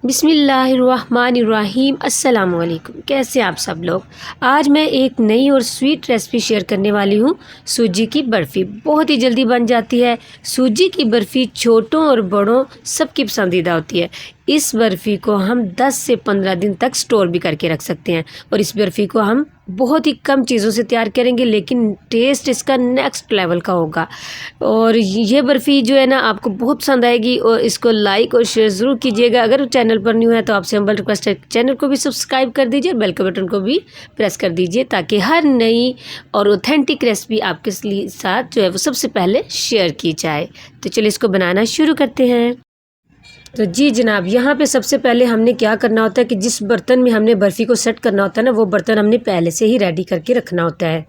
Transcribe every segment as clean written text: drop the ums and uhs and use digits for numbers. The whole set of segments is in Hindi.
बिस्मिल्लाहिर्रहमानिर्रहीम। अस्सलाम वालेकुम। कैसे आप सब लोग। आज मैं एक नई और स्वीट रेसिपी शेयर करने वाली हूँ। सूजी की बर्फ़ी बहुत ही जल्दी बन जाती है। सूजी की बर्फ़ी छोटों और बड़ों सबकी पसंदीदा होती है। इस बर्फ़ी को हम 10 से 15 दिन तक स्टोर भी करके रख सकते हैं और इस बर्फ़ी को हम बहुत ही कम चीज़ों से तैयार करेंगे, लेकिन टेस्ट इसका नेक्स्ट लेवल का होगा। और ये बर्फ़ी जो है ना आपको बहुत पसंद आएगी और इसको लाइक और शेयर ज़रूर कीजिएगा। अगर चैनल पर न्यू है तो आपसे हम्बल रिक्वेस्ट है, चैनल को भी सब्सक्राइब कर दीजिए, बेल के बटन को भी प्रेस कर दीजिए ताकि हर नई और ऑथेंटिक रेसिपी आपके साथ जो है वो सबसे पहले शेयर की जाए। तो चलिए इसको बनाना शुरू करते हैं। तो जी जनाब, यहाँ पे सबसे पहले हमने क्या करना होता है कि जिस बर्तन में हमने बर्फ़ी को सेट करना होता है ना, वो बर्तन हमने पहले से ही रेडी करके रखना होता है।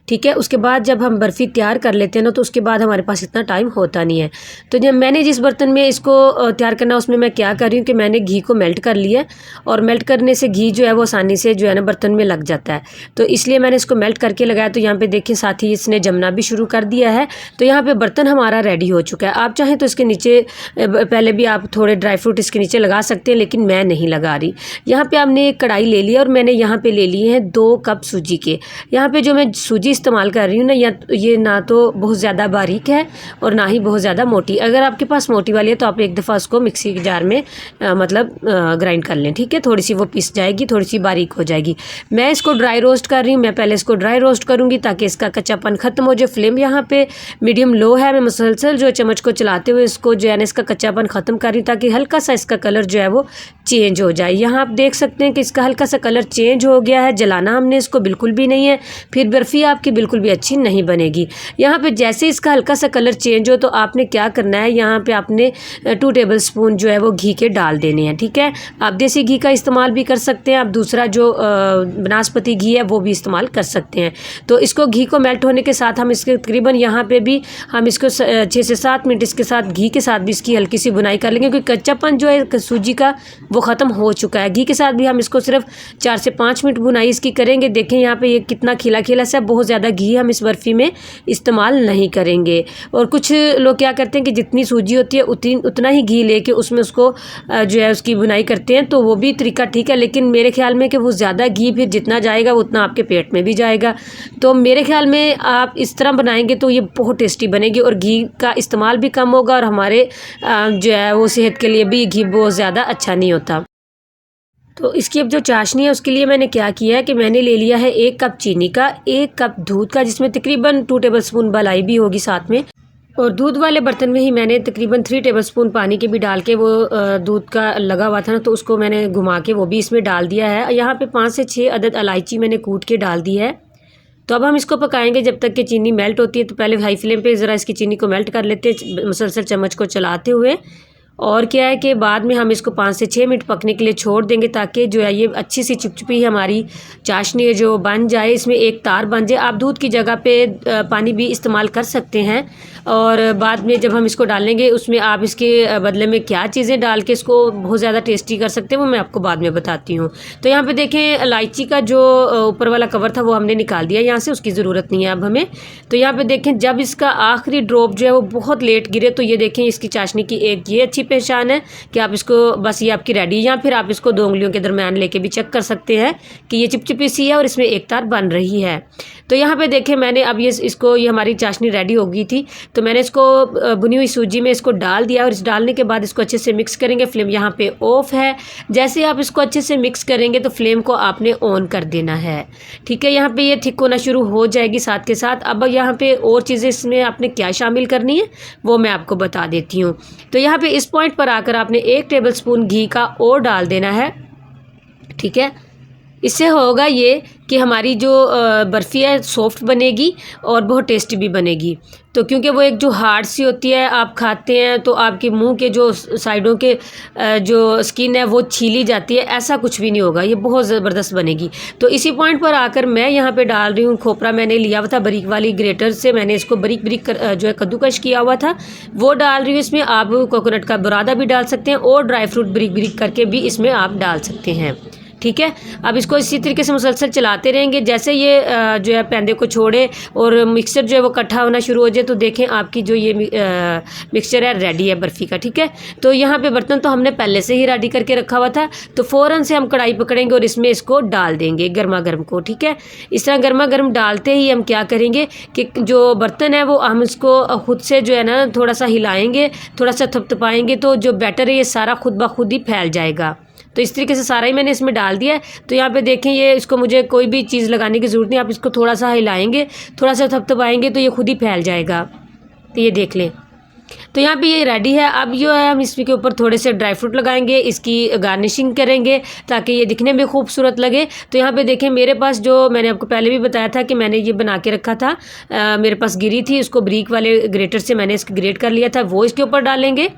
ठीक है, उसके बाद जब हम बर्फ़ी तैयार कर लेते हैं ना, तो उसके बाद हमारे पास इतना टाइम होता नहीं है। तो जब मैंने जिस बर्तन में इसको तैयार करना, उसमें मैं क्या कर रही हूँ कि मैंने घी को मेल्ट कर लिया और मेल्ट करने से घी जो है वो आसानी से जो है ना बर्तन में लग जाता है। तो इसलिए मैंने इसको मेल्ट करके लगाया। तो यहाँ पे देखिए साथ ही इसने जमना भी शुरू कर दिया है। तो यहाँ पे बर्तन हमारा रेडी हो चुका है। आप चाहें तो इसके नीचे पहले भी आप थोड़े ड्राई फ्रूट इसके नीचे लगा सकते हैं, लेकिन मैं नहीं लगा रही। यहाँ पे हमने एक कढ़ाई ले लिया और मैंने यहाँ पे ले लिए हैं 2 कप सूजी के। यहाँ पे जो मैं सूजी इस्तेमाल कर रही हूँ ना, ये ना तो बहुत ज़्यादा बारीक है और ना ही बहुत ज़्यादा मोटी। अगर आपके पास मोटी वाली है तो आप एक दफ़ा उसको मिक्सी के जार में ग्राइंड कर लें। ठीक है, थोड़ी सी वो पिस जाएगी, थोड़ी सी बारीक हो जाएगी। मैं इसको ड्राई रोस्ट कर रही हूँ। मैं पहले इसको ड्राई रोस्ट करूँगी ताकि इसका कच्चापन ख़त्म हो जाए। फ्लेम यहाँ पे मीडियम लो है। मैं मुसलसल जो चम्मच को चलाते हुए इसको जो है ना इसका कच्चापन ख़त्म कर रही हूँ ताकि हल्का सा इसका कलर जो है वो चेंज हो जाए। यहाँ आप देख सकते हैं कि इसका हल्का सा कलर चेंज हो गया है। जलाना हमने इसको बिल्कुल भी नहीं है, फिर बर्फ़ी आपकी बिल्कुल भी अच्छी नहीं बनेगी। यहाँ पे जैसे इसका हल्का सा कलर चेंज हो तो आपने क्या करना है, यहाँ पे आपने 2 टेबल स्पून जो है वो घी के डाल देने हैं। ठीक है, आप देसी घी का इस्तेमाल भी कर सकते हैं, आप दूसरा जो बनास्पति घी है वो भी इस्तेमाल कर सकते हैं। तो इसको घी को मेल्ट होने के साथ हम इसके तकरीबन यहाँ पे भी हम इसको 6 से 7 मिनट इसके साथ घी के साथ भी इसकी हल्की सी बुनाई कर लेंगे, क्योंकि कच्चापन जो है सूजी का वो ख़त्म हो चुका है। घी के साथ भी हम इसको सिर्फ 4 से 5 मिनट बुनाई इसकी करेंगे। देखें यहाँ पे ये कितना खिला खिला सा, बहुत ज़्यादा घी हम इस बर्फ़ी में इस्तेमाल नहीं करेंगे। और कुछ लोग क्या करते हैं कि जितनी सूजी होती है उतना ही घी लेके उसमें उसको जो है उसकी बुनाई करते हैं, तो वो भी तरीका ठीक है, लेकिन मेरे ख्याल में कि वो ज़्यादा घी फिर जितना जाएगा उतना आपके पेट में भी जाएगा। तो मेरे ख्याल में आप इस तरह बनाएंगे तो ये बहुत टेस्टी बनेगी और घी का इस्तेमाल भी कम होगा और हमारे जो है वो सेहत के लिए भी घी बहुत ज़्यादा अच्छा नहीं होता। तो इसकी अब जो चाशनी है उसके लिए मैंने क्या किया है कि मैंने ले लिया है 1 कप चीनी का, 1 कप दूध का, जिसमें तकरीबन 2 टेबल स्पून मलाई भी होगी साथ में। और दूध वाले बर्तन में ही मैंने तकरीबन 3 टेबल स्पून पानी के भी डाल के वो दूध का लगा हुआ था ना, तो उसको मैंने घुमा के वो भी इसमें डाल दिया है। यहाँ पे 5 से 6 अदद इलायची मैंने कूट के डाल दी है। तो अब हम इसको पकाएंगे जब तक कि चीनी मेल्ट होती है। तो पहले हाई फ्लेम पे ज़रा इसकी चीनी को मेल्ट कर लेते हैं मुसलसल चम्मच को चलाते हुए। और क्या है कि बाद में हम इसको 5 से 6 मिनट पकने के लिए छोड़ देंगे ताकि जो है ये अच्छी सी चिपचिपी हमारी चाशनी है जो बन जाए, इसमें एक तार बन जाए। आप दूध की जगह पे पानी भी इस्तेमाल कर सकते हैं। और बाद में जब हम इसको डालेंगे उसमें आप इसके बदले में क्या चीज़ें डाल के इसको बहुत ज़्यादा टेस्टी कर सकते हैं वो मैं आपको बाद में बताती हूँ। तो यहाँ पे देखें इलायची का जो ऊपर वाला कवर था वो हमने निकाल दिया यहाँ से, उसकी ज़रूरत नहीं है अब हमें। तो यहाँ पे देखें जब इसका आखिरी ड्रॉप जो है वो बहुत लेट गिरे तो ये देखें इसकी चाशनी की एक ये अच्छी पहचान है कि आप इसको बस ये आपकी रेडी है, या फिर आप इसको 2 उंगलियों के दरमियान लेके भी चेक कर सकते हैं कि ये चिपचिपी सी है और इसमें एक तार बन रही है। तो यहाँ पे देखें मैंने अब ये हमारी चाशनी रेडी हो गई थी, तो मैंने इसको बुनी हुई सूजी में इसको डाल दिया और इस डालने के बाद इसको अच्छे से मिक्स करेंगे। फ्लेम यहाँ पे ऑफ है। जैसे आप इसको अच्छे से मिक्स करेंगे तो फ्लेम को आपने ऑन कर देना है। ठीक है, यहाँ पे ये थिक होना शुरू हो जाएगी साथ के साथ। अब यहाँ पे और चीज़ें इसमें आपने क्या शामिल करनी है वो मैं आपको बता देती हूँ। तो यहाँ पे इस पॉइंट पर आकर आपने 1 टेबल स्पून घी का और डाल देना है। ठीक है, इससे होगा ये कि हमारी जो बर्फ़ी है सॉफ्ट बनेगी और बहुत टेस्टी भी बनेगी। तो क्योंकि वो एक जो हार्ड सी होती है, आप खाते हैं तो आपके मुंह के जो साइडों के जो स्किन है वो छीली जाती है, ऐसा कुछ भी नहीं होगा, ये बहुत ज़बरदस्त बनेगी। तो इसी पॉइंट पर आकर मैं यहाँ पे डाल रही हूँ खोपरा। मैंने लिया हुआ था बारीक वाली ग्रेटर से, मैंने इसको बारीक बारीक जो है कद्दूकश किया हुआ था वो डाल रही हूँ इसमें। आप कोकोनट का बुरादा भी डाल सकते हैं और ड्राई फ्रूट बारीक बारीक करके भी इसमें आप डाल सकते हैं। ठीक है। अब इसको इसी तरीके से मुसलसल चलाते रहेंगे। जैसे ये जो है पैंदे को छोड़े और मिक्सचर जो है वो इकट्ठा होना शुरू हो जाए तो देखें आपकी जो ये मिक्सचर है रेडी है बर्फ़ी का, ठीक है। तो यहाँ पे बर्तन तो हमने पहले से ही रेडी करके रखा हुआ था, तो फ़ौरन से हम कढ़ाई पकड़ेंगे और इसमें इसको डाल देंगे गर्मा गर्म को, ठीक है। इस तरह गर्मा गर्म डालते ही हम क्या करेंगे कि जो बर्तन है वो हम इसको खुद से जो है ना थोड़ा सा हिलाएंगे, थोड़ा सा थपथपाएंगे तो जो बैटर है ये सारा खुद ब खुद ही फैल जाएगा। तो इस तरीके से सारा ही मैंने इसमें डाल दिया है। तो यहाँ पे देखें ये इसको मुझे कोई भी चीज़ लगाने की ज़रूरत नहीं, आप इसको थोड़ा सा हिलाएंगे, थोड़ा सा थपथपाएंगे तो ये खुद ही फैल जाएगा। तो ये देख लें। तो यहाँ पे ये रेडी है। अब जो है हम इसके ऊपर थोड़े से ड्राई फ्रूट लगाएंगे, इसकी गार्निशिंग करेंगे ताकि ये दिखने में खूबसूरत लगे। तो यहाँ पे देखें मेरे पास जो मैंने आपको पहले भी बताया था कि मैंने ये बना के रखा था, मेरे पास गिरी थी, उसको ब्रीक वाले ग्रेटर से मैंने इसको ग्रेट कर लिया था, वो इसके ऊपर डालेंगे।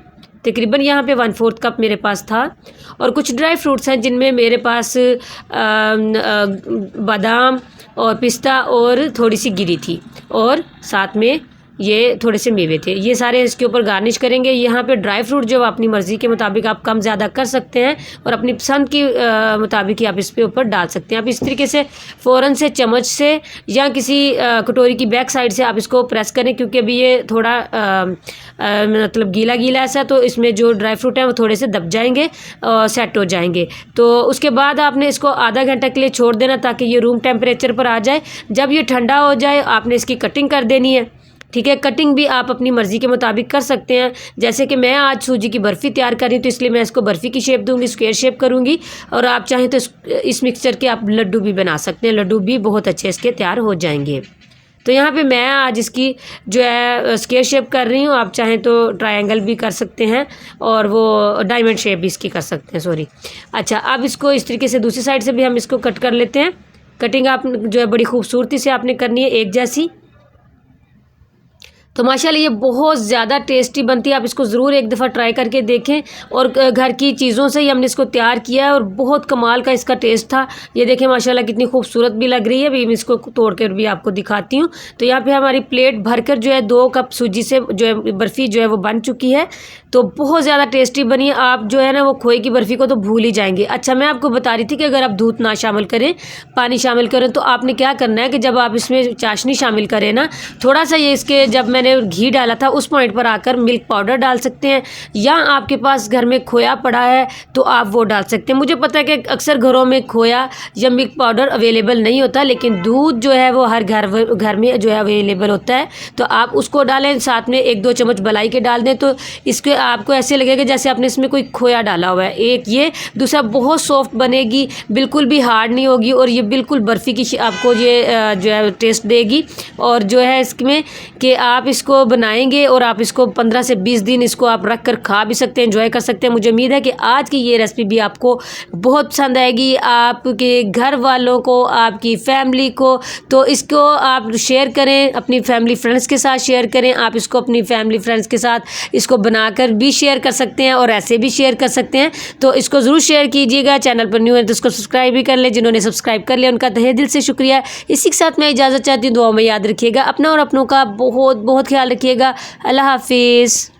तकरीबन यहाँ पे 1/4 कप मेरे पास था। और कुछ ड्राई फ्रूट्स हैं जिनमें मेरे पास बादाम और पिस्ता और थोड़ी सी गिरी थी और साथ में ये थोड़े से मेवे थे, ये सारे इसके ऊपर गार्निश करेंगे। यहाँ पे ड्राई फ्रूट जो अपनी मर्ज़ी के मुताबिक आप कम ज़्यादा कर सकते हैं और अपनी पसंद की मुताबिक ही आप इस पे ऊपर डाल सकते हैं। आप इस तरीके से फ़ौरन से चम्मच से या किसी कटोरी की बैक साइड से आप इसको प्रेस करें, क्योंकि अभी ये थोड़ा मतलब गीला गीला ऐसा, तो इसमें जो ड्राई फ्रूट है वो थोड़े से दब जाएंगे और सेट हो जाएंगे। तो उसके बाद आपने इसको आधा घंटा के लिए छोड़ देना ताकि ये रूम टेम्परेचर पर आ जाए। जब ये ठंडा हो जाए आपने इसकी कटिंग कर देनी है, ठीक है। कटिंग भी आप अपनी मर्ज़ी के मुताबिक कर सकते हैं। जैसे कि मैं आज सूजी की बर्फ़ी तैयार कर रही हूँ तो इसलिए मैं इसको बर्फ़ी की शेप दूंगी, स्क्वायर शेप करूँगी। और आप चाहें तो इस मिक्सचर के आप लड्डू भी बना सकते हैं, लड्डू भी बहुत अच्छे इसके तैयार हो जाएंगे। तो यहाँ पे मैं आज इसकी जो है स्क्वायर शेप कर रही हूँ, आप चाहें तो ट्रायंगल भी कर सकते हैं और वो डायमंड शेप भी इसकी कर सकते हैं, सॉरी। अच्छा, अब इसको इस तरीके से दूसरी साइड से भी हम इसको कट कर लेते हैं। कटिंग आप जो है बड़ी खूबसूरती से आपने करनी है, एक जैसी। तो माशाल्लाह ये बहुत ज़्यादा टेस्टी बनती है, आप इसको ज़रूर एक दफ़ा ट्राई करके देखें। और घर की चीज़ों से ही हमने इसको तैयार किया है और बहुत कमाल का इसका टेस्ट था। ये देखें माशाल्लाह कितनी खूबसूरत भी लग रही है। अभी मैं इसको तोड़ कर भी आपको दिखाती हूँ। तो यहाँ पे हमारी प्लेट भरकर जो है 2 कप सूजी से जो है बर्फ़ी जो है वो बन चुकी है। तो बहुत ज़्यादा टेस्टी बनी है। आप जो है ना वो खोए की बर्फ़ी को तो भूल ही जाएंगे। अच्छा, मैं आपको बता रही थी कि अगर आप दूध ना शामिल करें, पानी शामिल करें, तो आपने क्या करना है कि जब आप इसमें चाशनी शामिल करें ना, थोड़ा सा ये इसके जब मैंने घी डाला था उस पॉइंट पर आकर मिल्क पाउडर डाल सकते हैं, या आपके पास घर में खोया पड़ा है तो आप वो डाल सकते हैं। मुझे पता है कि अक्सर घरों में खोया या मिल्क पाउडर अवेलेबल नहीं होता, लेकिन दूध जो है वो हर घर में जो है अवेलेबल होता है। तो आप उसको डालें, साथ में 1-2 चम्मच मलाई के डाल दें, तो इसके आपको ऐसे लगेगा जैसे आपने इसमें कोई खोया डाला हुआ है। एक ये, दूसरा बहुत सॉफ्ट बनेगी, बिल्कुल भी हार्ड नहीं होगी और ये बिल्कुल बर्फ़ी की आपको ये जो है टेस्ट देगी। और जो है इसमें कि आप इसको बनाएंगे और आप इसको 15 से 20 दिन इसको आप रख कर खा भी सकते हैं, एंजॉय कर सकते हैं। मुझे उम्मीद है कि आज की ये रेसिपी भी आपको बहुत पसंद आएगी, आपके घर वालों को, आपकी फैमिली को। तो इसको आप शेयर करें, अपनी फैमिली फ्रेंड्स के साथ शेयर करें। आप इसको अपनी फैमिली फ्रेंड्स के साथ इसको बनाकर भी शेयर कर सकते हैं और ऐसे भी शेयर कर सकते हैं। तो इसको ज़रूर शेयर कीजिएगा। चैनल पर न्यू है तो इसको सब्सक्राइब भी कर लें। जिन्होंने सब्सक्राइब कर लिया उनका तहे दिल से शुक्रिया। इसी के साथ मैं इजाज़त चाहती हूँ। दुआ में याद रखिएगा अपना और अपनों का बहुत बहुत ख्याल रखिएगा। अल्लाह हाफिज़।